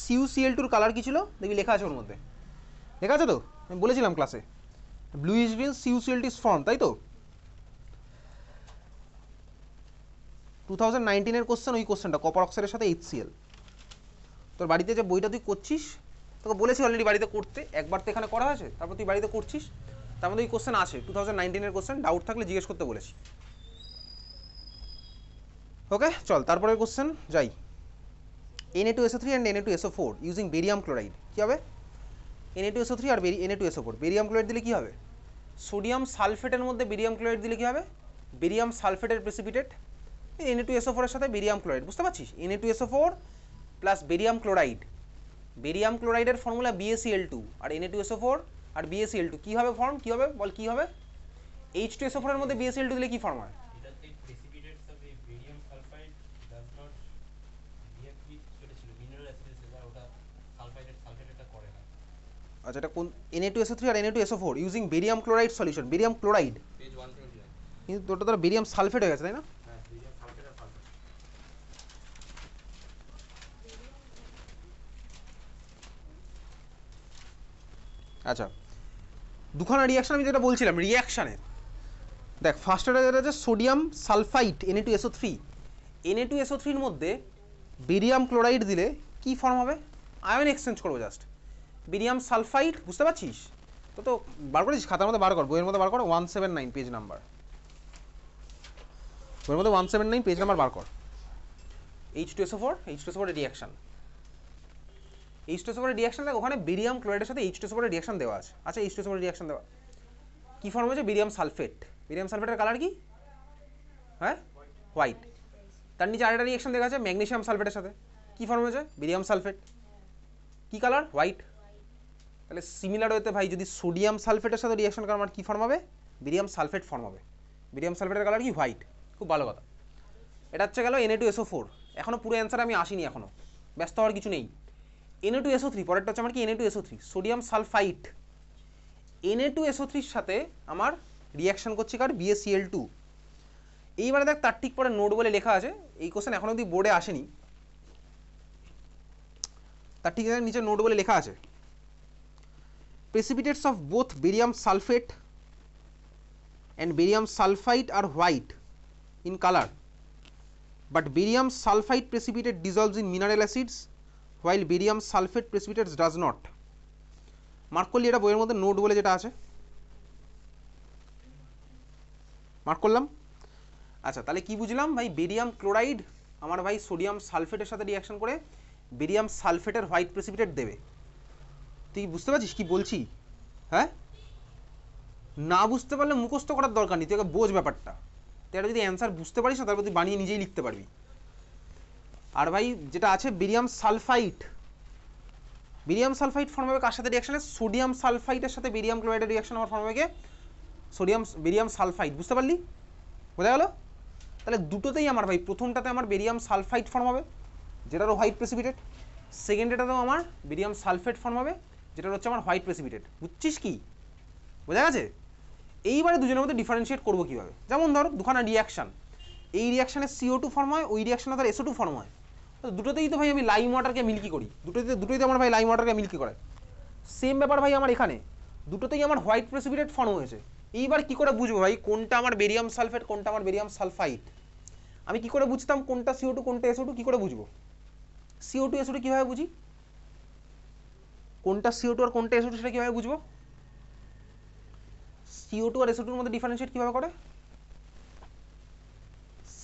CuCl2 এর colour কি ছিল দেখবি লেখা আছে ওর মধ্যে, লেখা আছে তো, আমি বলেছিলাম ক্লাসে bluish green CuCl2 is form, তাই তো 2019 কোশ্চেন, ওই কোশ্চেনটা কপার অক্সাইডের সাথে HCl। তোর বাড়িতে যে বইটা তুই করছিস, তোকে বলেছি অলরেডি বাড়িতে করতে, একবার তো এখানে করা হয়েছে, তারপর তুই বাড়িতে করছিস, তার মধ্যে ওই কোশ্চেন আছে 2019 কোশ্চেন, ডাউট থাকলে জিজ্ঞেস করতে বলেছি। ওকে চল তারপরের কোশ্চেন যাই। Na2SO3 and Na2SO4 using barium chloride কী হবে? Na2SO3 আর Na2SO4, বেরিয়াম ক্লোরাইড দিলে কী হবে? সোডিয়াম সালফেটের মধ্যে বেরিয়াম ক্লোরাইড দিলে কী হবে? বেরিয়াম সালফেটের প্রেসিপিটেট Na2SO4 এর সাথে বেরিয়াম ক্লোরাইড, বুঝতে পারছিস? Na2SO4 প্লাস বেরিয়াম ক্লোরাইড, বেরিয়াম ক্লোরাইডের ফর্মুলা BaCl2, আর Na2SO4 আর BaCl2 কী হবে ফর্ম, কী হবে বল, কী হবে? H2SO4 এর মধ্যে BaCl2 দিলে কী ফর্ম হয়? আচ্ছা এটা কোন? Na2SO3 আর Na2SO4 using barium chloride solution, barium chloride page 179, কিন্তু তোটা তো বেরিয়াম সালফেট হয়ে গেছে তাই না? হ্যাঁ বেরিয়াম সালফেট আর সালফেট। আচ্ছা দুখানা রিয়াকশন আমি যেটা বলছিলাম রিয়াকশানে দেখ, ফার্স্টটা যেটা আছে সোডিয়াম সালফাইট Na2SO3, Na2SO3 এর মধ্যে বেরিয়াম ক্লোরাইড দিলে কি ফর্ম হবে? আয়ন এক্সচেঞ্জ করবো জাস্ট, বেরিয়াম সালফাইড, বুঝতে পারছিস তো? তো বার করেছিস খাতার মধ্যে, বার কর, বইয়ের মধ্যে বার কর, 179 পেজ নাম্বার, বইয়ের মধ্যে 179 পেজ নাম্বার বার কর। H2SO4 এর রিয়াকশান, H2SO4 এর রিয়াকশান দেখ, ওখানে বেরিয়াম ক্লোরাইডের সাথে H2SO4 এর রিয়াকশান দেওয়া আছে। আচ্ছা H2SO4 এর রিয়াকশান দেওয়া কি ফর্ম হয়েছে? বেরিয়াম সালফেট, বেরিয়াম সালফেটের কালার কি? হ্যাঁ হোয়াইট। তার নিচে আরেকটা রিয়াকশান দেখা আছে ম্যাগনেসিয়াম সালফেটের সাথে, কি ফর্ম হয়েছে? বেরিয়াম সালফেট, কি কালার? হোয়াইট। তাহলে সিমিলার ওয়েতে ভাই যদি সোডিয়াম সালফেটের সাথে রিয়াকশন করে আমার কী ফর্ম হবে? বেরিয়াম সালফেট ফর্ম হবে। বেরিয়াম সালফেটের কালার কি? হোয়াইট। খুব ভালো কথা। এটা হচ্ছে গেল Na2SO4। এখনও পুরো অ্যান্সার আমি আসিনি, এখনও ব্যস্ত হওয়ার কিছু নেই। Na2SO3 পরেরটা হচ্ছে আমার কি? Na2SO3 সোডিয়াম সালফাইট, Na2SO3 এর সাথে আমার রিয়াকশন করছে কার? BaCl2। এইবারে দেখ তার ঠিক পরে নোট বলে লেখা আছে, এই কোশ্চেন এখনো অব্দি বোর্ডে আসেনি, তার ঠিক নিচে নোট বলে লেখা আছে precipitates of both barium sulfate and barium sulfide are white in color, but barium sulfide precipitate dissolves in mineral acids while barium sulfate precipitate does not. Mark করলি এটা বইয়ের মধ্যে নোট বলে যেটা আছে, মার্ক করলাম। আচ্ছা তাহলে কি বুঝলাম ভাই? বেরিয়াম ক্লোরাইড আমার ভাই সোডিয়াম সালফেটের সাথে রিয়াকশন করে বেরিয়াম সালফেটের হোয়াইট প্রেসিপিটেট দেবে। তুই বুঝতে পারছিস কি বলছি? হ্যাঁ, না বুঝতে পারলে মুখস্থ করার দরকার নেই, তুই বোঝ ব্যাপারটা। তুই একটা যদি অ্যান্সার বুঝতে পারিস না, তারপর তুই বানিয়ে নিজেই লিখতে পারবি। আর ভাই যেটা আছে barium sulphite, barium sulphite form হবে কার সাথে রিয়াকশানে? সোডিয়াম সালফাইটের সাথে বেরিয়াম ক্লোরাইডের রিয়াকশন আমার ফর্ম হবে বেরিয়াম সালফাইট, বুঝতে পারলি? বোঝা গেল? তাহলে দুটোতেই আমার ভাই, প্রথমটাতে আমার বেরিয়াম সালফাইট ফর্ম হবে যেটারও হোয়াইট প্রেসিপিটেট, সেকেন্ডটাতেও আমার বেরিয়াম সালফেট ফর্ম হবে যেটার হচ্ছে আমার হোয়াইট প্রেসিপিটেট। বুঝছিস কি? বোঝা গেছে? এইবারে দুজনের মধ্যে ডিফারেন্সিয়েট করবো কীভাবে? যেমন ধরো দুখানা রিয়াকশান, এই রিয়াকশানে CO2 ফর্ম হয়, ওই রিয়াকশানে তার SO2 ফর্ম হয়, দুটোতেই তো ভাই আমি লাইম ওয়াটারকে মিল্কি করি, দুটোতেই আমার ভাই লাইম ওয়াটারকে মিল্কি করে। সেম ব্যাপার ভাই আমার এখানে, দুটোতেই আমার হোয়াইট প্রেসিপিটেট ফর্ম হয়েছে। এইবার কি করে বুঝবো ভাই কোনটা আমার বেরিয়াম সালফেট, কোনটা আমার বেরিয়াম সালফাইট? আমি কি করে বুঝতাম কোনটা CO2 কোনটা SO2? কি করে বুঝবো? CO2 SO2 কীভাবে বুঝি? কোনটা CO2 আর কোনটা SO2 সেটা কীভাবে বুঝবো? CO2 আর SO2 এর মধ্যে ডিফারেন্সিয়েট কীভাবে করে?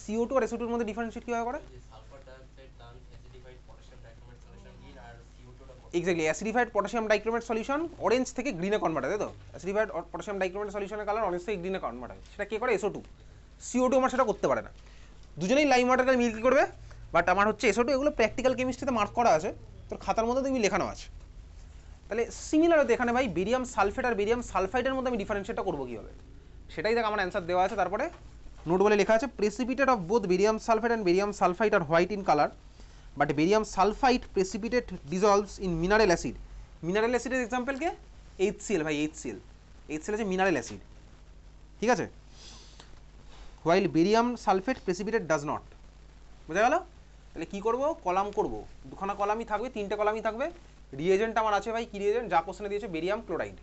CO2 আর SO2 এর মধ্যে ডিফারেন্সিয়েট কীভাবে করে? Exactly, acidified potassium dichromate solution orange থেকে গ্রিনে কনভার্ট হয়, তাই তো? অ্যাসিডিফাইড পটাশিয়াম ডাইক্রোমেট সলিউশনের কালার অরেঞ্জ থেকে গ্রিনে কনভার্ট হয়, সেটা কে করে? SO2। CO2 আমার সেটা করতে পারে না। দুজনেই লাইম ওয়াটারকে মিল্কি করবে, বাট আমার হচ্ছে SO2। এগুলো প্র্যাকটিক্যাল কেমিস্ট্রিতে মার্ক করা আছে, তোর খাতার মধ্যে তুমি লেখানো আছে। তাহলে সিমিলার হতে এখানে ভাই বেরিয়াম সালফেট আর বেরিয়াম সালফাইডের মধ্যে আমি ডিফারেন্সিয়েটটা করবো কীভাবে? সেটাই দেখ আমার অ্যান্সার দেওয়া আছে। তারপরে নোট বলে লেখা আছে precipitate of both barium sulphate and barium sulphide are white in colour, but barium sulphide precipitate dissolves in mineral acid. Mineral অ্যাসিডের এক্সাম্পল কে? HCl ভাই, HCl হচ্ছে মিনারেল অ্যাসিড, ঠিক আছে? While barium sulphate precipitate does not. বোঝা গেল? তাহলে কি করব, কলাম করব, দুখানা কলামই থাকবে, তিনটে কলামই থাকবে। রিয়েজেন্ট আমার আছে ভাই, কি রিয়েজেন্ট, যা কোশ্চেনে দিয়েছে বেরিয়াম ক্লোরাইড।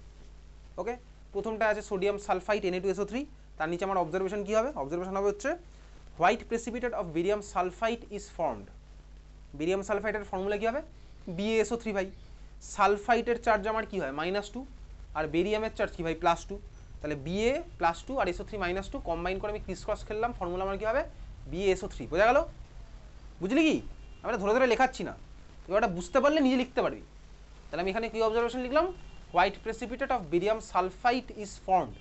ওকে, প্রথমটা আছে সোডিয়াম সালফাইড Na2SO3, তার নিচে আমার অবজারভেশন কি হবে, অবজারভেশন হবে হচ্ছে white precipitate of barium sulphide is formed. Barium সালফাইডের ফর্মুলা কি হবে, BaSO3 ভাই। সালফাইটের চার্জ আমার কি হয় -2, আর বেরিয়ামের চার্জ কি ভাই +2, তাহলে Ba+2 আর SO3 -2 কম্বাইন করে আমি ক্রিস ক্রস খেললাম, ফর্মুলা আমার কি হবে BaSO3। বোঝা গেল, বুঝলি কি, আমরা ধরে ধরে লেখাচ্ছি না, এবারটা বুঝতে পারলে নিজে লিখতে পারবি। তাহলে আমি এখানে কি অবজারভেশন লিখলাম, white precipitate of barium sulphide is formed.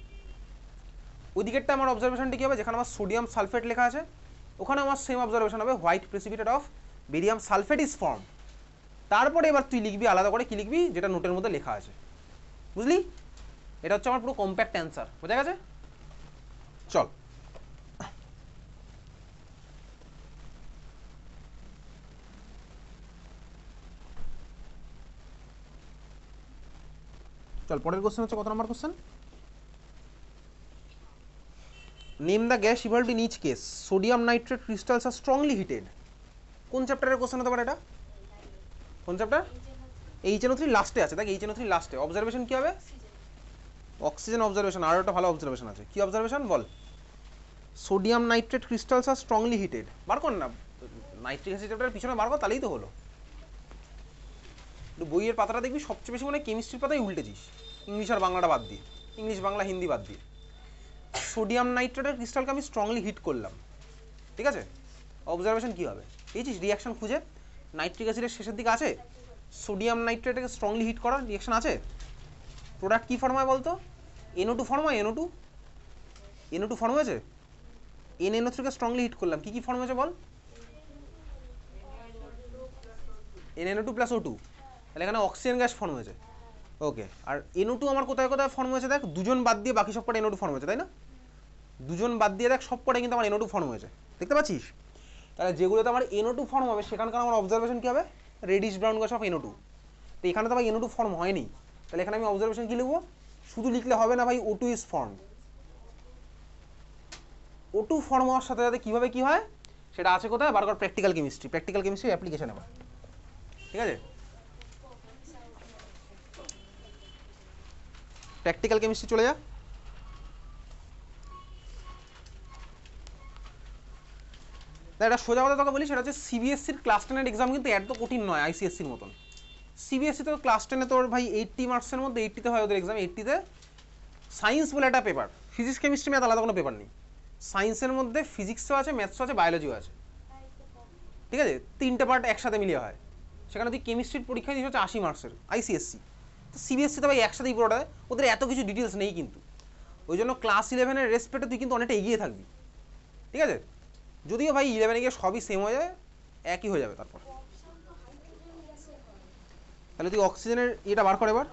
ওইদিকেরটা আমার অবজারভেশনটা কি হবে, যেখানে আমার সোডিয়াম সালফেট লেখা আছে ওখানে আমার সেম অবজারভেশন হবে white precipitate of barium sulphate is formed. তারপরে এবার তুই লিখবি আলাদা করে, কি লিখবি, যেটা নোটের মধ্যে লেখা আছে, বুঝলি। এটা হচ্ছে আমার পুরো কম্প্যাক্ট অ্যান্সার, বোঝা গেছে। চল চল পরের কোশ্চেন হচ্ছে কত নম্বর question, name the gas evolved in each case sodium nitrate crystals are strongly heated. কোন চ্যাপ্টারের কোশ্চেন হতে পারে এটা, কোন চ্যাপ্টার, HNO3 লাস্টে আছে, দেখ HNO3 লাস্টে। অবজারভেশন কি হবে, অক্সিজেন অবজারভেশন। আরও একটা ভালো অবজারভেশন আছে, কি অবজারভেশন বল, sodium nitrate crystals are strongly heated. বার কর না, নাইট্রিক অ্যাসিড চ্যাপ্টারের পিছনে বার কর, তাহলেই তো হলো। বইয়ের পাতাটা দেখবি সবচেয়ে বেশি মনে হয় কেমিস্ট্রির পাতায় উল্টেছিস, ইংলিশ আর বাংলাটা বাদ দিয়ে, ইংলিশ বাংলা হিন্দি বাদ দিয়ে। সোডিয়াম নাইট্রেটের ক্রিস্টালকে আমি স্ট্রংলি হিট করলাম, ঠিক আছে। অবজারভেশন কি হবে, পেয়েছিস রিয়াকশন খুঁজে, নাইট্রিক অ্যাসিডের শেষের দিকে আছে সোডিয়াম নাইট্রেটকে স্ট্রংলি হিট করা রিয়াকশন আছে। প্রোডাক্ট কী ফর্ম হয় বলতো, NO2 ফর্ম হয়, NO2 ফর্ম হয়েছে, NNO3 স্ট্রংলি হিট করলাম, কি ফর্ম হয়েছে বল, NNO2 + O2, তাহলে এখানে অক্সিজেন গ্যাস ফর্ম হয়েছে। ওকে, আর NO2 আমার কোথায় কোথায় ফর্ম হয়েছে দেখ, দুজন বাদ দিয়ে বাকি সব কটা NO2 ফর্ম হয়েছে, তাই না, দুজন বাদ দিয়ে দেখ সব কটা কিন্তু আমার NO2 ফর্ম হয়েছে, দেখতে পাচ্ছিস। তাহলে যেগুলোতে আমার NO2 ফর্ম হবে সেখানকার আমার অবজারভেশন কী হবে, radish brown gas off NO2। তো এখানে তো ভাই NO2 ফর্ম হয়নি, তাহলে এখানে আমি অবজারভেশন কী লিখবো, শুধু লিখলে হবে না ভাই, O2 is form. O2 form হওয়ার সাথে সাথে কীভাবে কী হয় সেটা আছে কোথায়, বারবার প্র্যাকটিক্যাল কেমিস্ট্রি অ্যাপ্লিকেশন আবার, ঠিক আছে। প্র্যাকটিক্যাল কেমিস্ট্রি চলে যা। এটা সোজা কথা তোকে বলি, সেটা হচ্ছে CBSEর ক্লাস 10-এর এক্সাম কিন্তু এত কঠিন নয় ICSEর মতন। CBSE তো ক্লাস 10-এ তোর ভাই 80 মার্কসের মধ্যে 80-তে হয় ওদের এক্সাম, 80-তে সায়েন্স বলে একটা পেপার, ফিজিক্স কেমিস্ট্রি ম্যাথ আলাদা কোনো পেপার নেই। সায়েন্সের মধ্যে ফিজিক্সও আছে, ম্যাথসও আছে, বায়োলজিও আছে, ঠিক আছে, 3টে পার্ট একসাথে মিলিয়ে হয়। সেখানে তুই কেমিস্ট্রির পরীক্ষা দিয়েছে হচ্ছে 80 মার্কসের ICSE, তো CBSE তো ভাই একসাথেই পুরোটা, ওদের এত কিছু ডিটেলস নেই কিন্তু, ওই জন্য ক্লাস 11-এর রেসপেক্টে তুই কিন্তু অনেকটা এগিয়ে থাকবি, ঠিক আছে। যদিও ভাই 11-এ গিয়ে সবই সেম হয়ে যায়, একই হয়ে যাবে তারপর। তাহলে তুই অক্সিজেনের এটা বার কর এবার।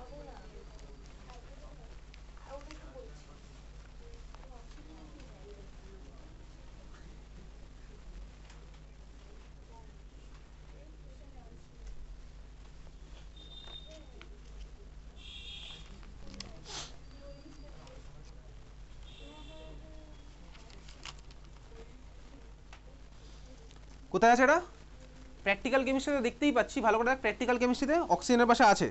কোথায় আছে এটা, প্র্যাকটিক্যাল কেমিস্ট্রিতে দেখতেই পাচ্ছি, ভালো করে দেখ, প্র্যাকটিক্যাল কেমিস্ট্রিতে অক্সিজেনের পাশে আছে,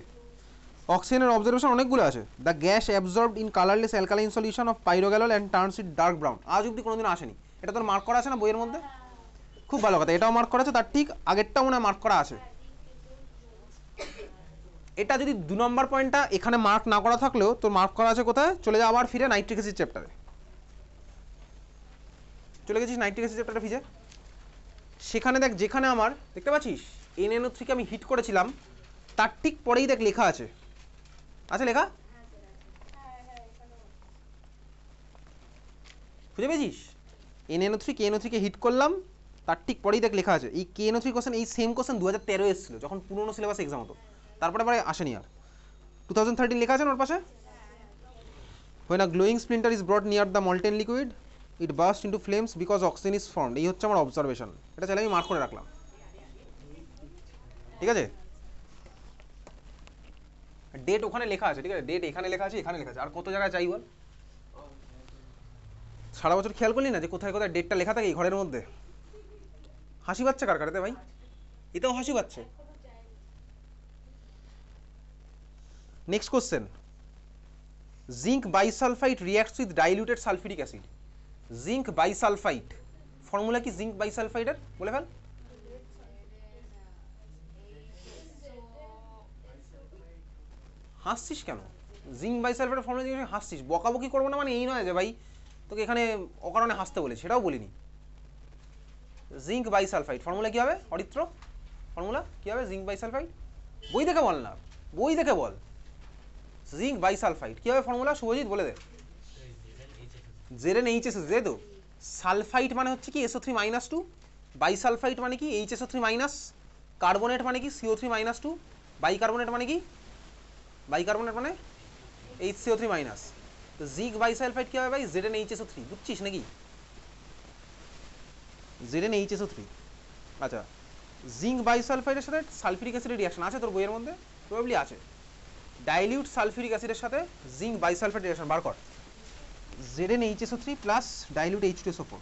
অক্সিজেনের অবজারভেশন অনেকগুলো আছে। The gas absorbed in colourless alkaline solution of pyrogallol and turns it dark brown. আজ অব্দি কোনোদিন আসেনি, এটা তোর মার্ক করা আছে না বইয়ের মধ্যে, খুব ভালো কথা, এটাও মার্ক করা আছে, তার ঠিক আগেরটাও মনে হয় মার্ক করা আছে। এটা যদি 2 নম্বর পয়েন্টটা এখানে মার্ক না করা থাকলেও তোর মার্ক করা আছে কোথায়, চলে যা আবার ফিরে নাইট্রিক অ্যাসিড চ্যাপ্টারে, চলে গেছিস নাইট্রিক অ্যাসিড চ্যাপ্টারে ফিরে, সেখানে দেখ যেখানে আমার দেখতে পাচ্ছিস NNO3 আমি হিট করেছিলাম তার ঠিক পরেই দেখ লেখা আছে, আছে লেখা, বুঝে পেয়েছিস, NNO3 KNO3 হিট করলাম তার ঠিক পরেই দেখ লেখা আছে। এই KNO3 কোশ্চেন, এই সেম কোশ্চেন 2013 এসেছিল যখন পুরোনো সিলেবাস এক্সাম হতো, তারপরে আবার আসেনি আর, 2013 লেখা আছে না ওর পাশে। When a glowing splinter is brought near the molten liquid, it bursts into flames because oxygen is formed. এই হচ্ছে আমার অবজারভেশন, এটা চাইলে আমি মার্ক করে রাখলাম, ঠিক আছে। ডেট ওখানে লেখা আছে, ঠিক আছে, ডেট এখানে লেখা আছে, এখানে লেখা আছে, আর কত জায়গায় চাই বল, সারা বছর খেয়াল করলি না যে কোথায় কোথায় ডেটটা লেখা থাকে এই ঘরের মধ্যে, হাসি পাচ্ছে কার কারেতে ভাই। এতেও হাসি পাচ্ছে। Next question, zinc bisulphide reacts with diluted sulphuric acid. Zinc bisulphide formula কি জিঙ্ক বাইসালফাইডের, বলে ফেল। হাসছিস কেন? জিঙ্ক বাইসালফাইডের ফর্মুলা জিজ্ঞেস হাসছিস? বকাবকি করবো না মানে এই নয় যে ভাই তোকে এখানে অকারণে হাসতে বলেছি, সেটাও বলিনি। জিঙ্ক বাইসালফাইড ফর্মুলা কি হবে অরিত্র? ফর্মুলা কি হবে জিঙ্ক বাইসালফাইড? বই দেখে বল না, বই দেখে বল। জিঙ্ক বাইসালফাইড কি হবে ফর্মুলা? শুভজিৎ বলে দে। ZnHSO, যেহেতু সালফাইড মানে হচ্ছে কি SO3-2, বাইসালফাইড মানে কি HSO3-, কার্বনেট মানে কি CO3-2, বাইকার্বনেট মানে কি, বাইকার্বনেট মানে HCO3-। তো জিঙ্ক বাইসালফাইড কি হবে ভাই? ZnHSO3, বুঝছিস নাকি? ZnHSO3। আচ্ছা, জিঙ্ক বাইসালফাইডের সাথে সালফিউরিক অ্যাসিডের রিঅ্যাকশন আছে তোর বইয়ের মধ্যে? প্রবাবলি আছে। ডাইলিউট সালফিউরিক অ্যাসিডের সাথে জিঙ্ক বাইসালফাইড রিঅ্যাকশন বার কর। ZnHSO3 plus dilute H2SO4।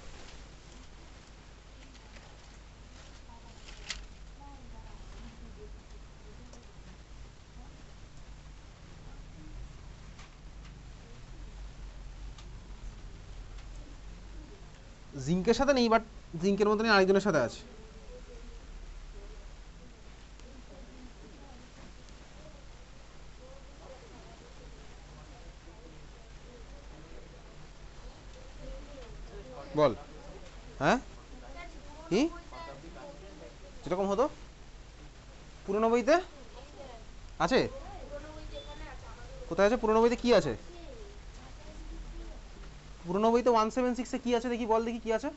জিঙ্কের সাথে নেই, বাট জিঙ্কের মতনই আরেকজনের সাথে আছে। বল। হ্যাঁ কি যেরকম হতো পুরনো বইতে আছে? কোথায় আছে পুরনো বইতে? কি আছে পুরনো বইতে? 176-এ কি আছে দেখি, বল দেখি কি আছে।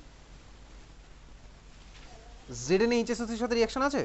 ZnHSO3 সাথে রিঅ্যাকশন আছে?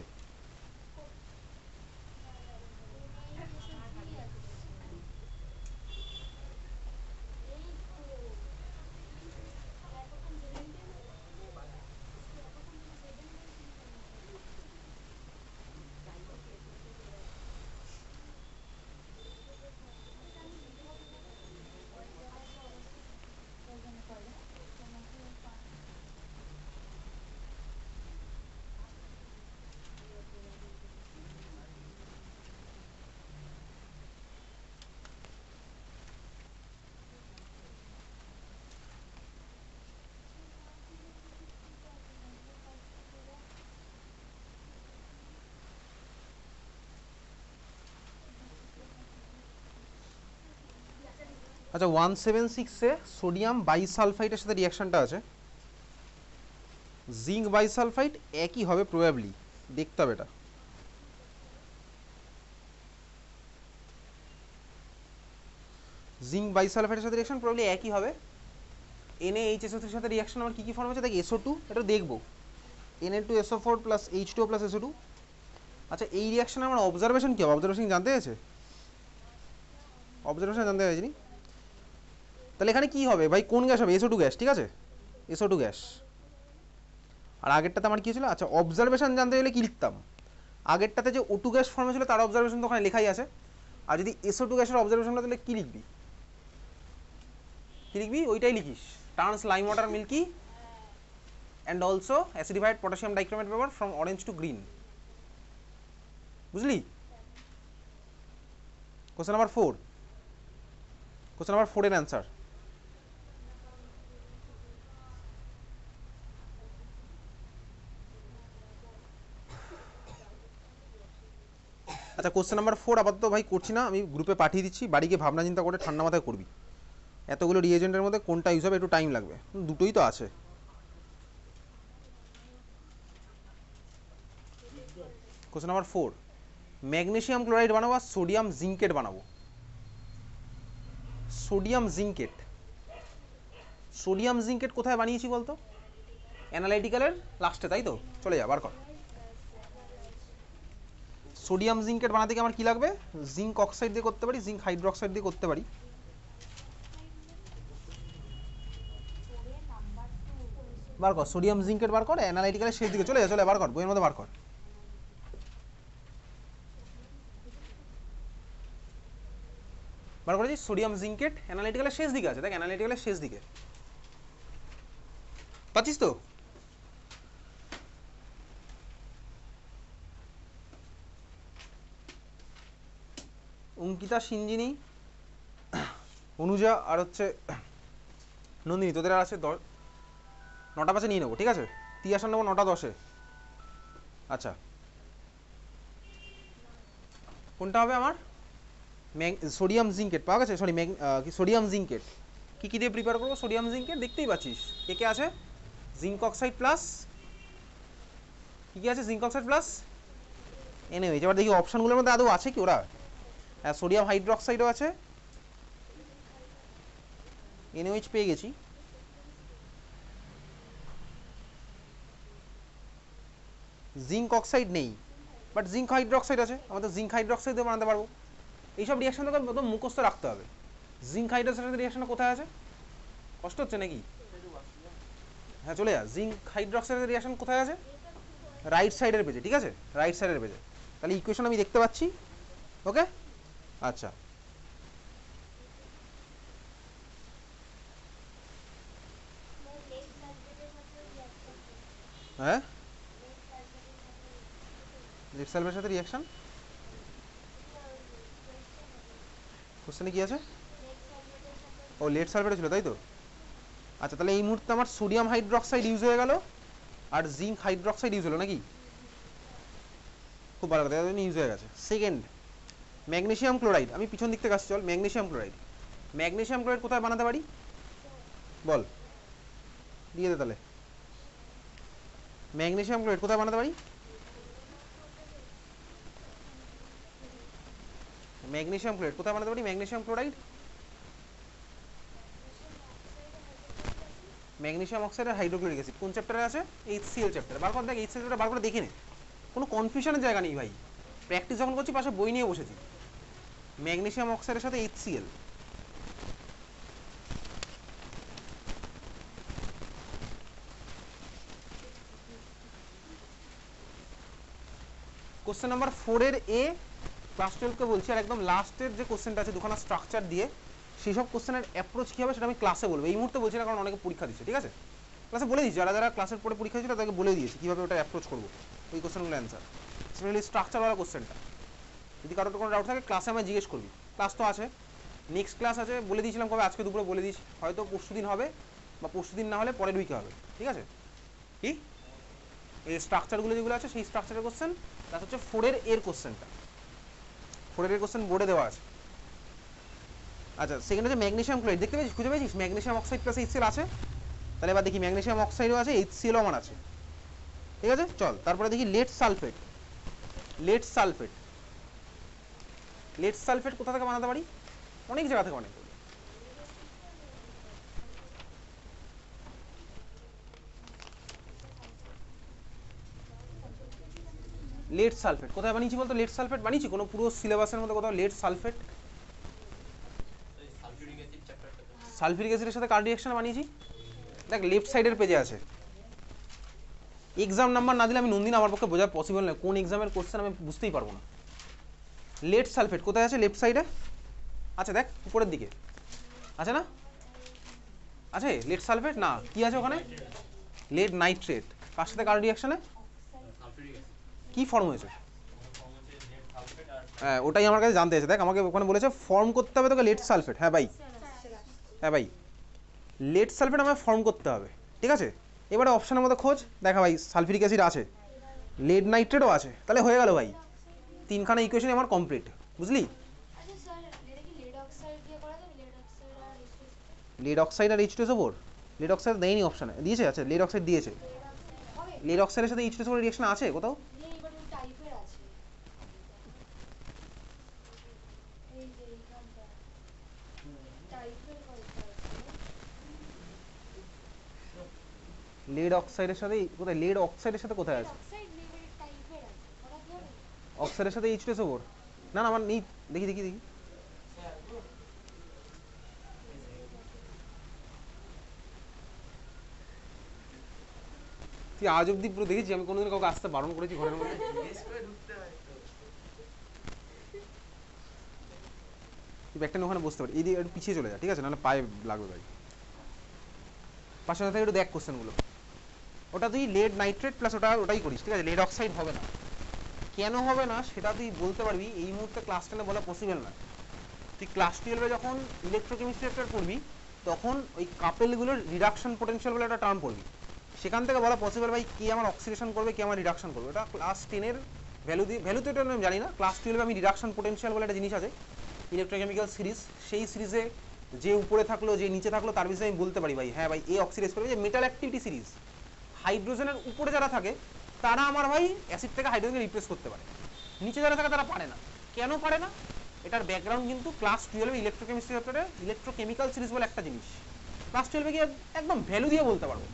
আচ্ছা, 176-এ সোডিয়াম বাইসালফাইডের সাথে রিঅ্যাকশনটা আছে। জিঙ্ক বাইসালফাইড একই হবে প্রবাবলি, দেখতে হবে এটা। জিঙ্ক বাইসালফাইডের সাথে রিঅ্যাকশন প্রবাবলি একই হবে। NaHSO3 এর সাথে রিঅ্যাকশন আমার কি কি ফর্ম আছে দেখ। SO2, এটা দেখবো, Na2SO4 plus H2O plus SO2। আচ্ছা, এই রিঅ্যাকশনে আমার অবজারভেশন কি হবে? অবজারভেশন জানতে হয়েছে? অবজারভেশন জানতে হয়েছে নি? তাহলে এখানে কি হবে ভাই? কোন গ্যাস হবে? SO2 গ্যাস, ঠিক আছে, SO2 গ্যাস। আর আগেরটাতে আমার কি ছিল? আচ্ছা, অবজারভেশন জানতে গেলে কি লিখতাম? আগেরটাতে যে O2 গ্যাস ফর্মে ছিল তার অবজারভেশন তো ওখানে লেখাই আছে। আর যদি SO2 গ্যাসের অবজারভেশনটা তাহলে কি লিখবি? কি লিখবি? ওইটাই লিখিস, turns lime water milky and also acidified potassium dichromate paper from orange to green. বুঝলি? কোশ্চেন নাম্বার 4, কোশ্চেন নাম্বার 4 এর অ্যান্সার। আচ্ছা, কোশ্চেন নাম্বার 4 আপাতত ভাই করছি না, আমি গ্রুপে পাঠিয়ে দিচ্ছি, বাড়ি গিয়ে ভাবনা চিন্তা করে ঠান্ডা মাথায় করবি। এতগুলো রিএজেন্টের মধ্যে কোনটা ইউজ হবে, একটু টাইম লাগবে, দুটোই তো আছে। কোশ্চেন নাম্বার 4, ম্যাগনেসিয়াম ক্লোরাইড বানাবো আর সোডিয়াম জিঙ্কেট বানাবো। সোডিয়াম জিঙ্কেট, সোডিয়াম জিঙ্কেট কোথায় বানিয়েছি বলতো? অ্যানালাইটিক্যালের লাস্টে, তাই তো? চলে যা, বার কর। সোডিয়াম জিঙ্কেট বানাতে কি আমার কি লাগবে? জিঙ্ক অক্সাইড দিয়ে করতে পারি, জিঙ্ক হাইড্রোক্সাইড দিয়ে করতে পারি। বার কর সোডিয়াম জিঙ্কেট, বার কর, অ্যানালাইটিক্যালের শেষ দিকে চলে যা, চলে বার কর, বইয়ের মধ্যে বার কর। বার করেছি সোডিয়াম জিঙ্কেট, অ্যানালাইটিক্যালের শেষ দিকে আছে, দেখ অ্যানালাইটিক্যালের শেষ দিকে, পাচ্ছিস তো? অঙ্কিতা, সিঞ্জিনী, অনুজা আর হচ্ছে নন্দিনী, তোদের আর আছে 9টা 5-এ নিয়ে নেবো, ঠিক আছে? তিয়াসান নেবো 9টা 10-এ। আচ্ছা, কোনটা হবে আমার? সোডিয়াম জিঙ্কেট পাওয়া গেছে, সরি কি সোডিয়াম জিঙ্কেট। কী কী দিয়ে প্রিপেয়ার করবো সোডিয়াম জিঙ্কেট? দেখতেই পাচ্ছিস কে কে আছে। জিঙ্ক অক্সাইড প্লাস কী কী আছে? Zinc oxide plus NH. এবার দেখি অপশানগুলোর মধ্যে আদৌ আছে কি ওরা। হ্যাঁ, সোডিয়াম হাইড্রোক্সাইডও আছে, এনএইচ পেয়ে গেছি। জিঙ্ক অক্সাইড নেই, বাট জিঙ্ক হাইড্রোক্সাইড আছে, আমাদের জিঙ্ক হাইড্রোক্সাইড দিয়ে বানাতে পারবো। এইসব রিয়াকশন তোকে একদম মুখস্থ রাখতে হবে। জিঙ্ক হাইড্রোক্সাইডের রিয়াকশনটা কোথায় আছে? কষ্ট হচ্ছে নাকি? হ্যাঁ চলে যা। জিঙ্ক হাইড্রোক্সাইডের রিয়াকশন কোথায় আছে? রাইট সাইডের পেজে, ঠিক আছে? রাইট সাইডের পেজে। তাহলে ইকুয়েশন আমি দেখতে পাচ্ছি। ওকে, আচ্ছা। হ্যাঁ, লেড সালফেটের সাথে রিয়াকশন কোশ্চেনে কি আছে? ও লেড সালফেটে ছিল, তাই তো? আচ্ছা, তাহলে এই মুহূর্তে আমার সোডিয়াম হাইড্রোক্সাইড ইউজ হয়ে গেল আর জিঙ্ক হাইড্রোক্সাইড ইউজ হলো নাকি? খুব ভালো কথা, ইউজ হয়ে গেছে। Second, magnesium chloride. আমি পিছন দিক থেকে আসছি, চল। ম্যাগনেসিয়াম ক্লোরাইড, ম্যাগনেসিয়াম ক্লোরাইড কোথায় বানাতে পারি বল? দিয়ে দে তাহলে। ম্যাগনেসিয়াম ক্লোরাইড কোথায় বানাতে পারি? ম্যাগনেসিয়াম ক্লোরাইড কোথায় বানাতে পারি? ম্যাগনেসিয়াম ক্লোরাইড, ম্যাগনেসিয়াম অক্সাইড আর হাইড্রোক্লোরিক অ্যাসিড কোন চ্যাপ্টারে আছে? HCl চ্যাপ্টারে। বার করে দেখ, HCl চ্যাপ্টার বার করে দেখে নে, কোনো কনফিউশনের জায়গা নেই ভাই। প্র্যাকটিস যখন করছি পাশে বই নিয়ে বসেছি। ম্যাগনেসিয়াম অক্সাইডের সাথে HCl। কোশ্চেন নাম্বার 4-এর এ, ক্লাস 12কে বলছি। আর একদম লাস্টের যে কোশ্চেনটা আছে দুখানা স্ট্রাকচার দিয়ে, সেই সব কোশ্চেনের অ্যাপ্রোচ কী হবে সেটা আমি ক্লাসে বলবো, এই মুহূর্তে বলছি না, কারণ অনেকে পরীক্ষা দিচ্ছে, ঠিক আছে? ক্লাসে বলে দিচ্ছি, যারা যারা ক্লাসের পরে পরীক্ষা দিচ্ছিল তাদেরকে বলে দিয়েছি কীভাবে ওটা অ্যাপ্রোচ করবো, ওই কোশ্চেনগুলো অ্যান্সার, স্পেশালি স্ট্রাকচারওয়ালা কোশ্চেনটা। যদি কারোর কোনো ডাউট থাকে ক্লাসে আমায় জিজ্ঞেস করবি। ক্লাস তো আছে, নেক্সট ক্লাস আছে, বলে দিয়েছিলাম কবে, আজকে দুপুরে বলে দিয়েছি, হয়তো পরশু দিন হবে, বা পরশু দিন না হলে পরের উইকে হবে, ঠিক আছে? কি এই স্ট্রাকচারগুলো যেগুলো আছে সেই স্ট্রাকচারের কোশ্চেন, প্লাস হচ্ছে 4-এর এর কোশ্চেনটা, 4-এর কোশ্চেন বোর্ডে দেওয়া আছে। আচ্ছা, সেকেন্ড হচ্ছে ম্যাগনেসিয়াম ক্লোরাইড। দেখতে পেয়েছিস, খুঁজে পেয়েছিস? ম্যাগনেসিয়াম অক্সাইড প্লাস HCl আছে। তাহলে এবার দেখি ম্যাগনেসিয়াম অক্সাইডও আছে, HClও আমার আছে, ঠিক আছে? চল তারপরে দেখি lead sulphate. Lead sulphate, lead sulphate কোথা থেকে বানাতে পারি? অনেক জায়গা থেকে, অনেক। লেড সালফেট কোথায় বানিয়েছি বলতো? লেড সালফেট বানিয়েছি কোনো পুরো সিলেবাসের মধ্যে কোথাও? লেড সালফেট, সালফিউরিক অ্যাসিডের সাথে কার রিঅ্যাকশন বানিয়েছি? দেখ লেফট সাইডের পেজে আছে। এক্সাম নাম্বার না দিলে আমি নন্দিন আমার পক্ষে বোঝা পসিবল নয়, কোন এক্সামের কোশ্চেন আমি বুঝতেই পারবো না। লেড সালফেট কোথায় আছে? লেফট সাইডে আচ্ছা, দেখ উপরের দিকে আছে না? আছে লেড সালফেট না, কি আছে ওখানে? Lead nitrate. কার সাথে কার রিঅ্যাকশনে? কি ফর্ম হয়েছে? হ্যাঁ, ওটাই আমার কাছে জানতে আছে। দেখ আমাকে ওখানে বলেছে ফর্ম করতে হবে তোকে লেড সালফেট। হ্যাঁ ভাই, হ্যাঁ ভাই, লেড সালফেট আমায় ফর্ম করতে হবে, ঠিক আছে? এবারে অপশানের মধ্যে খোঁজ, দেখা ভাই সালফিউরিক অ্যাসিড আছে, লেড নাইট্রেটও আছে, তাহলে হয়ে গেল ভাই, তিনখানা ইকুয়েশন আমার কমপ্লিট, বুঝলি? লেড অক্সাইড আর H2SO4, লেড অক্সাইড দেয়নি অপশানে, দিয়েছে? আচ্ছা লেড অক্সাইড দিয়েছে। লেড অক্সাইডের সাথে H2SO4 রিঅ্যাকশন আছে কোথাও? লেড অক্সাইডের সাথে কোথায়? লেড অক্সাইডের সাথে কোথায় আছে? অক্সাইডের সাথে H2SO4 না না আমার নেই। দেখি দেখি দেখি, তুই আজ অব্দি পুরো দেখেছি আমি কোনোদিন কাউকে আসতে বারণ করেছি ঘরের মধ্যে? তুই ব্যাগটা নিয়ে ওখানে বসতে পারি, এই দিয়ে একটু পিছিয়ে চলে যা, ঠিক আছে? নাহলে পায়ে লাগবে ভাই। পাশে থেকে একটু দেখ কোশ্চেনগুলো। ওটা তুই লেড নাইট্রেট প্লাস ওটাই করিস, ঠিক আছে? লেড অক্সাইড হবে না। কেন হবে না সেটা তুই বলতে পারবি, এই মুহূর্তে ক্লাস 10-এ বলা পসিবল না। তুই ক্লাস 12-এ যখন ইলেকট্রোকেমিস্ট্রি একটা পড়বি তখন ওই কাপেলগুলোর রিডাকশন পোটেনশিয়াল বলে একটা টার্ম পড়বি, সেখান থেকে বলা পসিবল ভাই কে আমার অক্সিডেশন করবে কে আমার রিডাকশন করবে। এটা ক্লাস 10-এর ভ্যালু তো এটা আমি জানি না, ক্লাস 12-এ আমি রিডাকশন পোটেনশিয়াল বলে একটা জিনিস আছে ইলেকট্রোকেমিক্যাল সিরিজ, সেই সিরিজে যে উপরে থাকলো যে নিচে থাকলো তার বিষয়ে আমি বলতে পারি ভাই হ্যাঁ ভাই এ অক্সিডাইজ করবে। যে মেটাল অ্যাক্টিভিটি সিরিজ, হাইড্রোজেনের উপরে যারা থাকে তারা আমার ভাই অ্যাসিড থেকে হাইড্রোজেনকে রিপ্লেস করতে পারে, নিচে যারা থাকে তারা পারে না। কেন পারে না, এটার ব্যাকগ্রাউন্ড কিন্তু ক্লাস 12-এ ইলেকট্রোকেমিস্ট্রি চ্যাপ্টারে ইলেকট্রোকেমিক্যাল সিরিজ বলে একটা জিনিস ক্লাস 12-এ গিয়ে একদম ভ্যালু দিয়ে বলতে পারবো,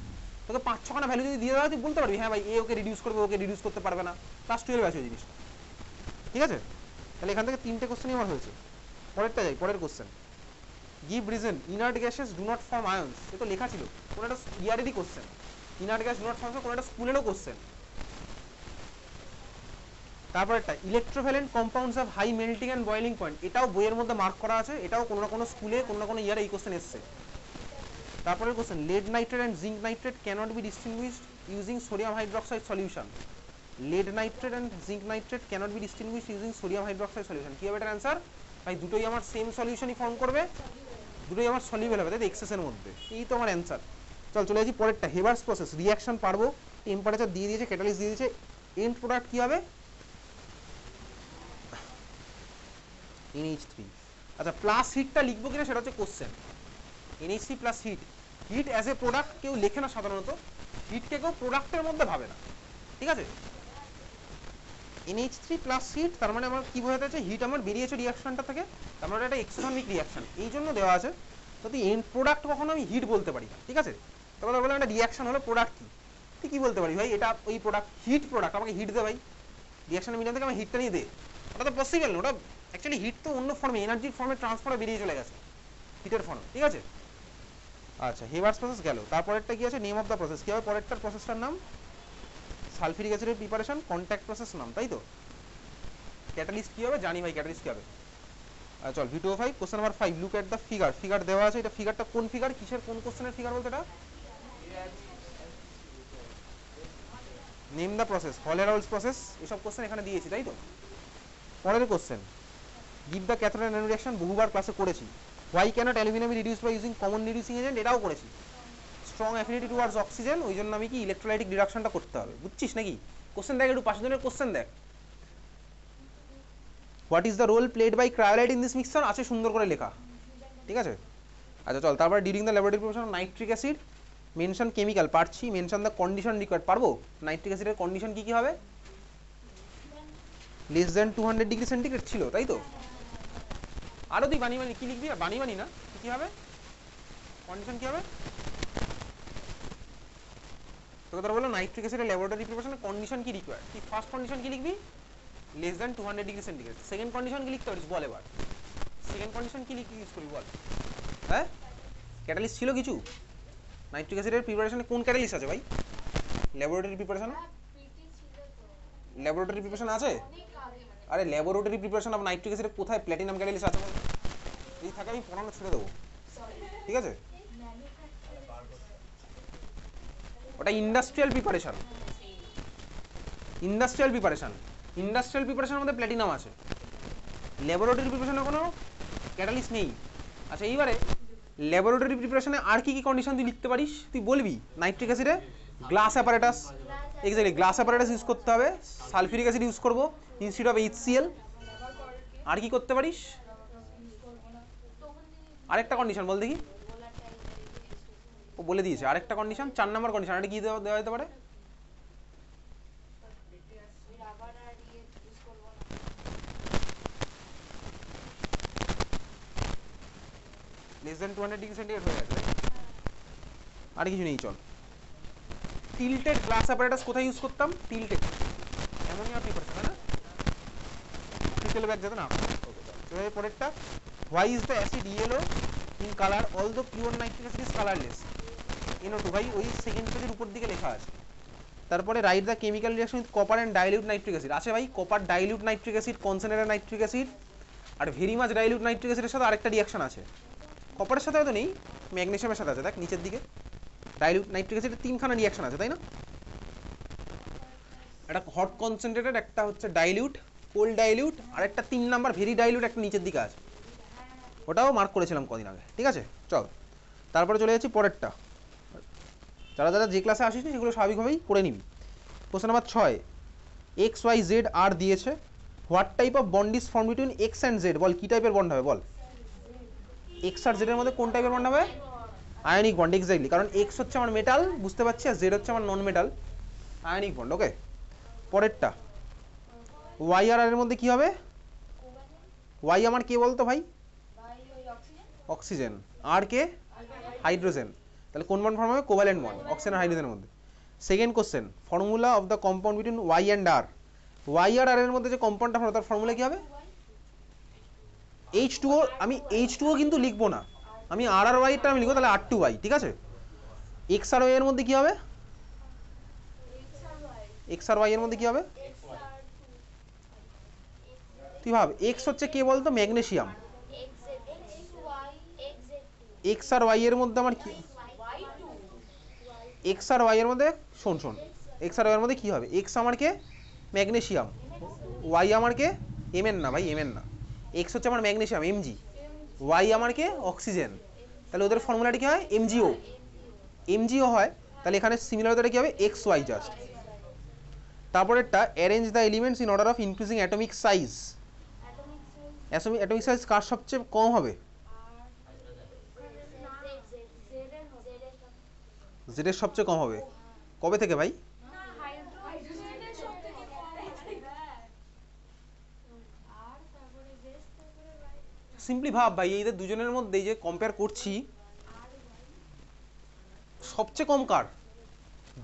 তোকে 5-6খানা ভ্যালু যদি দিয়ে দেওয়া হয় তুই বলতে পারবি হ্যাঁ ভাই এ ওকে রিডিউস করবে ওকে রিডিউস করতে পারবে না, ক্লাস 12-এ আছে ওই জিনিসটা। ঠিক আছে, তাহলে এখান থেকে 3টে কোশ্চেনই আমার হয়েছে। পরেরটা যাই, পরের question, give reason inert gases do not form ions. এ তো লেখা ছিল, কোনো একটা ইয়ারেরই question, inert gas do not form, কোনো একটা স্কুলেরও কোশ্চেন। তারপর একটা electrovalent compounds of high melting and boiling point, এটাও বইয়ের মধ্যে মার্ক করা আছে, এটাও কোনো না কোনো স্কুলে কোনো না কোনো ইয়ারে এই কোশ্চেন এসছে। তারপরে question lead nitrate and zinc nitrate cannot be distinguished using sodium hydroxide solution. lead nitrate and zinc nitrate cannot be distinguished using sodium hydroxide solution. কি হবে এটার অ্যান্সার ভাই? দুটোই আমার সেম সলিউশনই ফর্ম করবে, দুটোই আমার সলিউবল হবে তাই এক্সেস এর মধ্যে, এই তো আমার অ্যান্সার। চল চলে যাচ্ছি পরেরটা, হেবার্স প্রসেস, রিঅ্যাকশন পারবো, টেম্পারেচার দিয়ে দিয়েছে, ক্যাটালিস্ট দিয়ে দিয়েছে, এন্ড প্রোডাক্ট কি হবে? NH3। আচ্ছা প্লাস হিটটা লিখবো কিনা সেটা হচ্ছে question. NH3 plus heat, heat as a product কেউ লেখে না সাধারণত, হিটকে কেউ প্রোডাক্টের মধ্যে ভাবে না, ঠিক আছে। NH3 প্লাস হিট তার মানে আমার কি বোঝাতে আছে, হিট আমার বেরিয়েছে রিঅ্যাকশনটা থেকে, তার মানে এটা এক্সোথেরমিক রিঅ্যাকশন, এই জন্য দেওয়া আছে। তো এন্ড প্রোডাক্ট কখনো আমি হিট বলতে পারি না, ঠিক আছে। তখন বললাম একটা রিঅ্যাকশন হলো, প্রোডাক্ট কি, তুই কি বলতে পারি ভাই এটা ওই প্রোডাক্ট, হিট প্রোডাক্ট, আমাকে হিট দে ভাই, রিঅ্যাকশনের মিডিয়াম থেকে আমার হিটটা নিয়ে দে, ওটা তো পসিবল না, ওটা অ্যাকচুয়ালি হিট তো অন্য ফর্মে এনার্জির ফর্মে ট্রান্সফারে বেরিয়ে চলে গেছে হিটের ফর্মে, ঠিক আছে। আচ্ছা হেবার্স প্রসেস গেল, তারপরেরটা কি আছে, নেম অফ দ্য প্রসেস, কি হবে পরেরটার প্রসেসটার নাম? সালফিউরিক অ্যাসিডের প্রিপারেশন, কন্ট্যাক্ট প্রসেস নাম, তাই তো। ক্যাটালিস্ট কি হবে জানি ভাই, ক্যাটালিস্ট কি হবে। চল V2O5 question number 5, look at the figure, figure দেওয়া আছে, এটা ফিগারটা কোন ফিগার, কিসের কোন কোশ্চেনের ফিগার বলতে এটা? Name the process, Hall Heroult's process, এসব কোশ্চেন এখানে দিয়েছি তাই তো। পরের question, give the cathode anode reaction, বহুবার ক্লাসে করেছি। Why cannot aluminium reduce by using common reducing agent, এটাও করেছি। স্ট্রং অ্যাফিনিটি টুয়ার্ডস অক্সিজেন, ওই জন্য আমি কি ইলেকট্রোলাইটিক রিডাকশনটা করতে হবে, বুঝছিস নাকি? কোশ্চেন দেখ একটু, 5 জনের কোশ্চেন দেখ। What is the role played by cryolite in this mixture, আছে সুন্দর করে লেখা, ঠিক আছে। আচ্ছা চল তারপরে during the laboratory preparation of nitric acid, mention chemical, পারছি, মেনশন দ্য কন্ডিশন রিকোয়ার্ড, পারবো? নাইট্রিক অ্যাসিডের কন্ডিশন কি কি হবে? লেস দ্যান 200 ডিগ্রি সেন্টিগ্রেড ছিল তাই তো। আরো তুই বানি বানি কি লিখবি, বানি বানি না, কি হবে কন্ডিশন, কি হবে তোকে তোরা বললো নাইট্রিক অ্যাসিডের ল্যাবরেটরি প্রিপারেশনের কন্ডিশন কি রিকোয়ার্ড, তুই ফার্স্ট কন্ডিশন কি লিখবি? Less than 200 degree centigrade. Second condition কি লিখতে পারিস বল এবার, সেকেন্ড কন্ডিশন কি লিখতে ইউজ করবি বল? হ্যাঁ ক্যাটালিস্ট ছিল কিছু নাইট্রিক অ্যাসিডের প্রিপারেশনে, কোন ক্যাটালিস্ট আছে ভাই ল্যাবরেটরি প্রিপারেশন? ল্যাবরেটরি প্রিপারেশন আছে, আরে ল্যাবরেটরি প্রিপারেশন অফ নাইট্রিক অ্যাসিডের কোথায় প্ল্যাটিনাম ক্যাটালিস্ট আছে বল? এই থাকে আমি পড়ানো ছেড়ে দেবো, ঠিক আছে। ওটা industrial preparation, industrial preparation, industrial প্রিপারেশনের মধ্যে প্ল্যাটিনাম আছে, ল্যাবরেটরি প্রিপারেশনে কোনো ক্যাটালিস্ট নেই। আচ্ছা এইবারে ল্যাবরেটরি প্রিপারেশনে আর কি কি কন্ডিশন তুই লিখতে পারিস, তুই বলবি নাইট্রিক অ্যাসিডে glass apparatus, exactly glass apparatus use করতে হবে, সালফিউরিক অ্যাসিড ইউজ করবো ইনস্টিড অফ HCl। আর কি করতে পারিস, আরেকটা কন্ডিশন বল দেখি, ও বলে দিয়েছে আরেকটা কন্ডিশন, 4 নম্বর কন্ডিশন, এটা কি দেওয়া যেতে পারে? লেস দ্যান 200 ডিগ্রি সেন্টিগ্রেড হয়ে গেছে, আর কিছু নেই। চল টিল্টেড গ্লাস অ্যাপারেটাস কোথায় ইউজ করতাম, টিল্টেড অ্যামোনিয়া প্রিপারেশন, তাই না, টিল্টেড ব্যাগ যাতে না। ওকে চল পরেরটা, why is the acid yellow in colour although pure nitric acid is colourless, NO2 ভাই ওই সেকেন্ড পেজের উপর দিকে লেখা আছে। তারপরে write the chemical reaction with copper and dilute nitric acid, আছে ভাই copper dilute nitric acid, concentrated nitric acid, আর ভেরি মাছ ডাইলিউট নাইট্রিক অ্যাসিডের সাথে আরেকটা রিঅ্যাকশন আছে, কপারের সাথে হয়তো নেই, ম্যাগনেসিয়ামের সাথে আছে, দেখ নিচের দিকে ডাইলিউট নাইট্রিক অ্যাসিডের 3খানা রিঅ্যাকশন আছে তাই না। একটা হট কনসেন্ট্রেটেড, একটা হচ্ছে ডাইলিউট, কোল্ড ডাইলিউট, আর একটা 3 নাম্বার ভেরি ডাইলিউট একটা নিচের দিকে আছে, ওটাও মার্ক করেছিলাম কদিন আগে। ঠিক আছে, চল তারপরে চলে যাচ্ছি পরেরটা। যারা যারা যে ক্লাসে আসিস সেগুলো স্বাভাবিকভাবেই করে নিবি। Question number 6, X Y Z R দিয়েছে, what type of bond is form between X and Z, বল কি টাইপের বন্ড হবে বল। এক্স আর জেডের মধ্যে কোন টাইপের বন্ড হবে? আয়নিক বন্ড, এক্স্যাক্টলি, কারণ এক্স হচ্ছে আমার মেটাল, বুঝতে পারছি, আর জেড হচ্ছে আমার নন মেটাল, আয়নিক বন্ড। ওকে, পরেরটা, ওয়াই আর এর মধ্যে কি হবে? ওয়াই আমার কে বলতো ভাই? অক্সিজেন, আর কে? হাইড্রোজেন, তাহলে কোন বন্ড ফর্ম হবে? কোভ্যালেন্ট বন্ড, অক্সিজেন আর হাইড্রোজেনের মধ্যে। Second question, formula of the compound between Y and R, Y R এর মধ্যে যে কম্পাউন্ডটা হবে তার ফর্মুলা কি হবে? H2O, আমি H2O কিন্তু লিখবো না, আমি আর আর ওয়াইটা আমি লিখবো, তাহলে R2Y। ঠিক আছে, এক্স আর ওয়াই এর মধ্যে কি হবে? এক্স আর ওয়াই এর মধ্যে কি হবে? তুই ভাব, এক্স হচ্ছে কে বলতো? ম্যাগনেসিয়াম। এক্স আর ওয়াই এর মধ্যে আমার কি? এক্স আর ওয়াই এর মধ্যে শোন শোন, এক্স আর ওয়াই এর মধ্যে কি হবে? এক্স আমার কে? ম্যাগনেসিয়াম, ওয়াই আমার কে? এমএন না ভাই, এমএন না, এক্স হচ্ছে আমার ম্যাগনেসিয়াম এমজি, ওয়াই আমার কে? অক্সিজেন, তাহলে ওদের ফর্মুলাটা কি হয়? এমজিও, এমজিও হয়, তাহলে এখানে সিমিলার কি হবে? X Y just. তারপরেরটা, arrange the elements in order of increasing atomic size, atomic size কার সবচেয়ে কম হবে? জেডের সবচেয়ে কম হবে। কবে থেকে ভাই? সিম্পলি ভাব ভাই, এদের দুজনের মধ্যে যে কম্পেয়ার করছি, সবচেয়ে কম কার?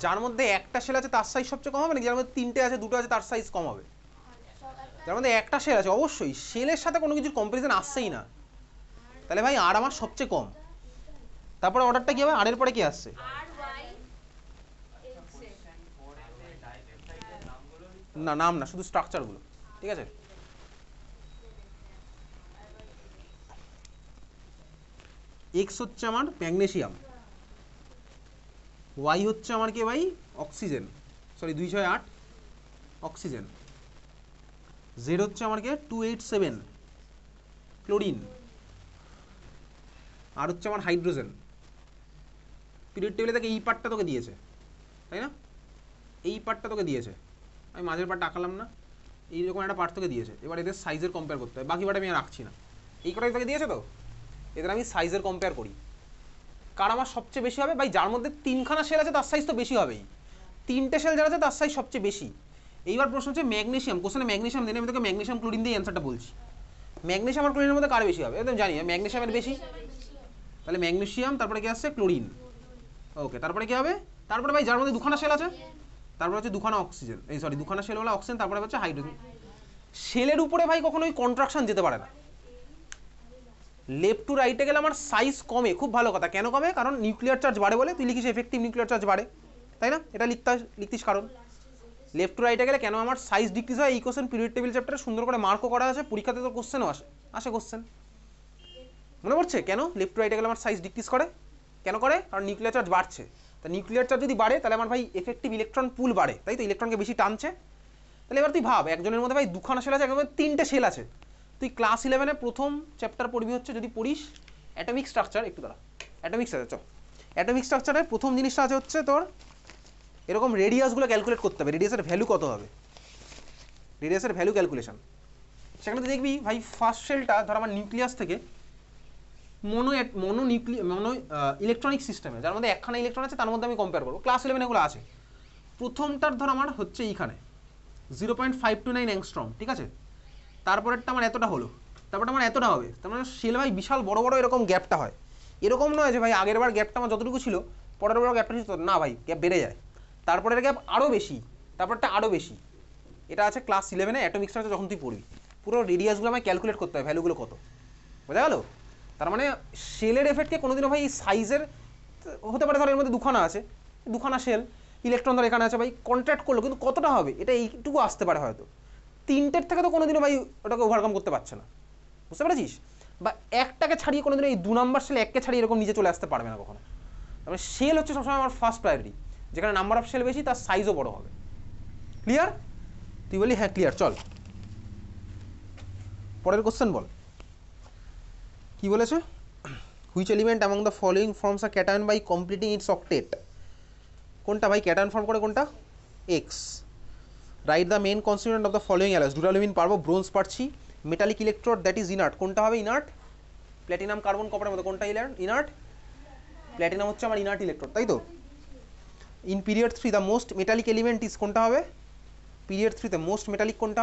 যার মধ্যে একটা সেল আছে তার সাইজ সবচেয়ে কম হবে, নাকি যার মধ্যে 3টে আছে 2টো আছে তার সাইজ কম হবে? যার মধ্যে একটা সেল আছে, অবশ্যই সেলের সাথে কোনো কিছুর কম্পারিজন আসছেই না, তাহলে ভাই আর আমার সবচেয়ে কম। তারপরে অর্ডারটা কি হবে? আর এর পরে কি আসছে? না, নাম না, শুধু স্ট্রাকচারগুলো। ঠিক আছে, এক্স হচ্ছে আমার ম্যাগনেসিয়াম, ওয়াই হচ্ছে আমার কে ভাই? অক্সিজেন, সরি 268 অক্সিজেন, জেড হচ্ছে আমার কে? 287 ক্লোরিন, আর হচ্ছে আমার হাইড্রোজেন। পিরিয়ড টেবিলে থেকে এই পার্টটা তোকে দিয়েছে, তাই না? এই পার্টটা তোকে দিয়েছে, আমি মাঝের পার্টটা আঁকালাম না, এইরকম একটা পার্ট তোকে দিয়েছে। এবার এদের সাইজের কম্পেয়ার করতে হয়, বাকি পার্ট আমি আর রাখছি না, এই কটাই তোকে দিয়েছে, তো এদের আমি সাইজের কম্পেয়ার করি, কার আমার সবচেয়ে বেশি হবে? ভাই যার মধ্যে 3খানা সেল আছে তার সাইজ তো বেশি হবেই, 3টে সেল যার আছে তার সাইজ সবচেয়ে বেশি। এইবার প্রশ্ন হচ্ছে ম্যাগনেসিয়াম, কোশ্চেনে ম্যাগনেসিয়াম দেন, আমি তোকে ম্যাগনেসিয়াম ক্লোরিন দিয়ে অ্যান্সারটা বলছি। ম্যাগনেসিয়াম আর ক্লোরিনের মধ্যে কার বেশি হবে? একদম জানি ম্যাগনেসিয়ামের বেশি, তাহলে ম্যাগনেসিয়াম, তারপরে কি আসছে? ক্লোরিন। ওকে, তারপরে কি হবে? তারপরে ভাই যার মধ্যে 2খানা সেল আছে, তারপরে হচ্ছে 2খানা অক্সিজেন, এই সরি 2খানা সেল হলো অক্সিজেন, তারপরে হচ্ছে হাইড্রোজেন। সেলের উপরে ভাই কখনোই কন্ট্রাকশন যেতে পারে না, লেফট টু রাইটে গেলে আমার সাইজ কমে, খুব ভালো কথা। কেন কমে? কারণ নিউক্লিয়ার চার্জ বাড়ে বলে, তুই লিখিস এফেক্টিভ নিউক্লিয়ার চার্জ বাড়ে, তাই না? এটা লিখতিস কারণ লেফট টু রাইটে গেলে কেন আমার সাইজ ডিক্রিজ হয়। এই কোশ্চেন পিরিয়ড টেবিল চ্যাপ্টারে সুন্দর করে মার্কও করা আছে, পরীক্ষাতে তো কোশ্চেনও আসে কোশ্চেন মনে পড়ছে কেন লেফট টু রাইটে গেলে আমার সাইজ ডিক্রিজ করে? কেন করে? কারণ নিউক্লিয়ার চার্জ বাড়ছে, তা নিউক্লিয়ার চার্জ যদি বাড়ে তাহলে আমার ভাই এফেক্টিভ ইলেকট্রন পুল বাড়ে, তাই তো ইলেকট্রনকে বেশি টানছে। তাহলে এবার তুই ভাব, একজনের মধ্যে ভাই 2খানা সেল আছে, একবার 3টে সেল আছে, তুই ক্লাস 11-এ প্রথম চ্যাপ্টার পড়বি হচ্ছে, যদি পড়িস অ্যাটমিক স্ট্রাকচার, একটু দাঁড়া, অ্যাটমিক স্ট্রাকচার, চল অ্যাটমিক স্ট্রাকচারের প্রথম জিনিসটা আছে হচ্ছে তোর এরকম রেডিয়াসগুলো ক্যালকুলেট করতে হবে, রেডিয়াসের ভ্যালু কত হবে, রেডিয়াসের ভ্যালু ক্যালকুলেশন। সেখানে তুই দেখবি ভাই ফার্স্ট সেলটা ধর আমার নিউক্লিয়াস থেকে মনো ইলেকট্রনিক সিস্টেমে, যার মধ্যে একখানা ইলেকট্রন আছে, তার মধ্যে আমি কম্পেয়ার করবো, ক্লাস 11 এগুলো আছে। প্রথমটার ধর আমার হচ্ছে এইখানে 0.529 অ্যাংস্ট্রম, ঠিক আছে, তারপরেরটা আমার এতটা হলো, তারপরটা আমার এতটা হবে, তার মানে সেল ভাই বিশাল বড় বড় এরকম গ্যাপটা হয়। এরকম নয় যে ভাই আগের বার গ্যাপটা আমার যতটুকু ছিল পরের বার গ্যাপটা ছিল না, ভাই গ্যাপ বেড়ে যায়, তারপরের গ্যাপ আরও বেশি, তারপরটা আরও বেশি। এটা আছে ক্লাস 11-এ অ্যাটমিক স্ট্রাকচার যখন তুই পড়বি, পুরো রেডিয়াসগুলো আমায় ক্যালকুলেট করতে হয়, ভ্যালুগুলো কত, বোঝা গেল? তার মানে সেলের এফেক্টকে কোনোদিনও ভাই সাইজের হতে পারে, ধর এর মধ্যে 2খানা আছে, 2খানা সেল, ইলেকট্রন ধর এখানে আছে, ভাই কন্ট্রাক্ট করলো, কিন্তু কতটা হবে এটা এইটুকু আসতে পারে হয়তো, 3টের থেকে তো কোনোদিনও ভাই ওটাকে ওভারকাম করতে পারছে না, বুঝতে পেরেছিস? বা একটাকে ছাড়িয়ে কোনোদিনও এই 2 নাম্বার সেল এককে ছাড়িয়ে এরকম নিচে চলে আসতে পারবে না কখনো। তারপরে সেল হচ্ছে সবসময় আমার ফার্স্ট প্রায়োরিটি, যেখানে নাম্বার অফ সেল বেশি তার সাইজও বড় হবে। ক্লিয়ার? তুই বলি হ্যাঁ ক্লিয়ার। চল পরের কোশ্চেন বল কি বলেছে। Which element among the following forms a cation by completing its octet. কোনটা ভাই ক্যাটায়ন ফর্ম করে কোনটা? X. Write the main constituent of the following alloys. Duralumin পারবো, ব্রোঞ্জ পারছি। Metallic electrode that is inert, কোনটা হবে ইনার্ট? প্ল্যাটিনাম কার্বন কপারের মধ্যে কোনটা ইনার্ট? প্ল্যাটিনাম হচ্ছে আমার ইনার্ট ইলেকট্রোড, তাই তো। In period 3 the most metallic element is, কোনটা হবে পিরিয়ড 3-তে মোস্ট মেটালিক? কোনটা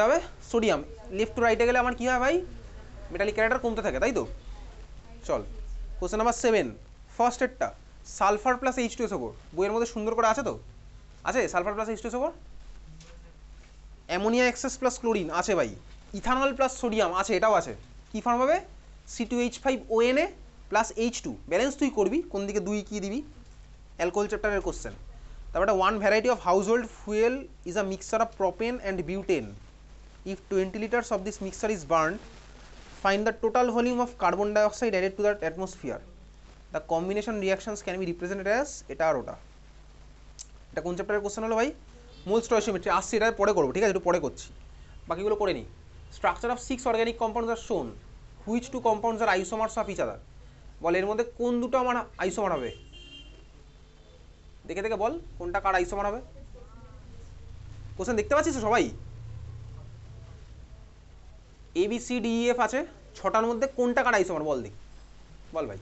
হবে সোডিয়াম। লেফট টু রাইটে গেলে আমার কি হয় ভাই, মেটালিক ক্যারেক্টার কমতে থাকে, তাই তো। চল কোশ্চেন নাম্বার 7, ফার্স্ট এরটা সালফার প্লাস H2SO4 বইয়ের মধ্যে সুন্দর করে আছে তো, আছে sulphur plus H2SO4। Ammonia excess plus chlorine আছে ভাই। ইথানল প্লাস সোডিয়াম আছে, এটাও আছে। কি ফর্ম হবে? C2H5ONA plus H2। ব্যালেন্স তুই করবি কোন দিকে দুই কি দিবি, অ্যালকোহল চ্যাপ্টারের কোশ্চেন। তারপরে one variety of household fuel is a mixture of propane and butane. If 20 liters of this mixture is burned, find the total volume of carbon dioxide added to the atmosphere. The combination reactions can be represented as এটা আর ওটা। এটা কোন চ্যাপ্টারের question হলো ভাই? মোল স্টয়চিওমেট্রি। আসছে, এটা পরে করবো, ঠিক আছে, একটু পরে করছি, বাকিগুলো করে নিই। স্ট্রাকচার অফ 6 অর্গানিক কম্পাউন্ডস আর শোন, which 2 compounds are isomers of each other. বল এর মধ্যে কোন দুটো আমার আইসোমার হবে, দেখে দেখে বল কোনটা কার আইসোমার হবে। কোশ্চেন দেখতে পাচ্ছিস সবাই? ABCDEF আছে, 6টার মধ্যে কোনটা কার আইসোমার বল দেখি, বল ভাই।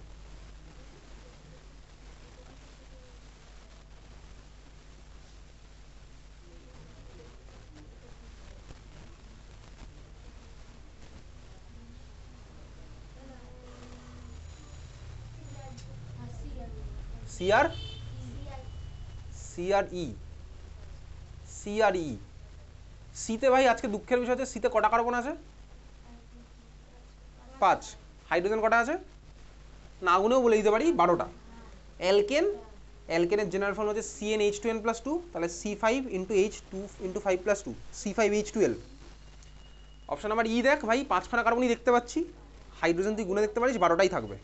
CRE সিতে ভাই আজকে দুঃখের বিষয় হচ্ছে সিতে কটা কার্বন আছে? 5। হাইড্রোজেন কটা আছে? না গুনেও বলে দিতে পারি 12টা। অ্যালকেনের জেনারেল ফর্ম হচ্ছে CnH2n+2, তাহলে C5 × H2 × 5+2 C5H12। Option number E দেখ ভাই, 5খানা কার্বনই দেখতে পাচ্ছি, হাইড্রোজেন তুই গুনে দেখতে পারিস, 12টাই থাকবে,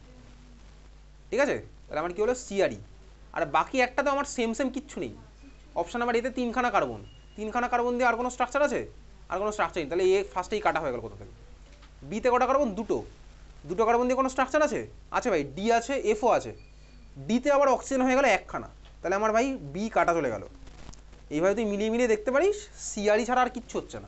ঠিক আছে। তাহলে আমার কি হলো CRE। আর বাকি একটা তো আমার সেম কিচ্ছু নেই। অপশন নাম্বার এতে 3খানা কার্বন, 3খানা কার্বন দিয়ে আর কোনো স্ট্রাকচার আছে? আর কোনো স্ট্রাকচার নেই, তাহলে এ ফার্স্টেই কাটা হয়ে গেল কোথা থেকে। বিতে কটা কার্বন? দুটো কার্বন দিয়ে কোনো স্ট্রাকচার আছে? আছে ভাই, ডি আছে, এফও আছে। ডিতে আবার অক্সিজেন হয়ে গেল 1খানা, তাহলে আমার ভাই বি কাটা চলে গেল। এইভাবে তুই মিলিয়ে মিলিয়ে দেখতে পারিস, CRE ছাড়া আর কিচ্ছু হচ্ছে না।